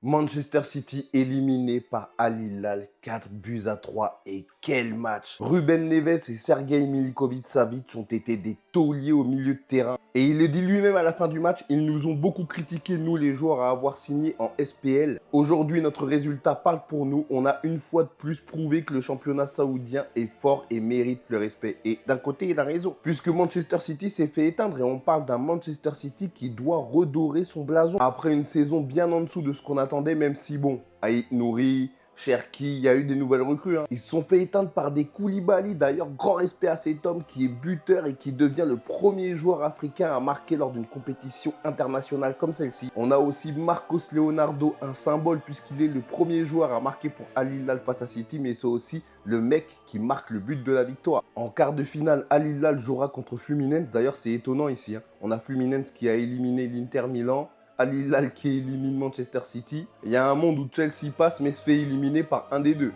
Manchester City éliminé par Al Hilal 4 buts à 3 et quel match! Ruben Neves et Sergei Milinkovic-Savic ont été des tauliers au milieu de terrain. Et il le dit lui-même à la fin du match, ils nous ont beaucoup critiqué, nous les joueurs, à avoir signé en SPL. Aujourd'hui, notre résultat parle pour nous. On a une fois de plus prouvé que le championnat saoudien est fort et mérite le respect. Et d'un côté, il a raison, puisque Manchester City s'est fait éteindre et on parle d'un Manchester City qui doit redorer son blason. Après une saison bien en dessous de ce qu'on attendait, même si bon, Aït Nouri, Cherki, il y a eu des nouvelles recrues. Ils se sont fait éteindre par des Koulibaly. D'ailleurs, grand respect à cet homme qui est buteur et qui devient le premier joueur africain à marquer lors d'une compétition internationale comme celle-ci. On a aussi Marcos Leonardo, un symbole puisqu'il est le premier joueur à marquer pour Al Hilal face à City, mais c'est aussi le mec qui marque le but de la victoire. En quart de finale, Al Hilal jouera contre Fluminense. D'ailleurs, c'est étonnant ici. On a Fluminense qui a éliminé l'Inter Milan. Al Hilal qui élimine Manchester City. Il y a un monde où Chelsea passe mais se fait éliminer par un des deux.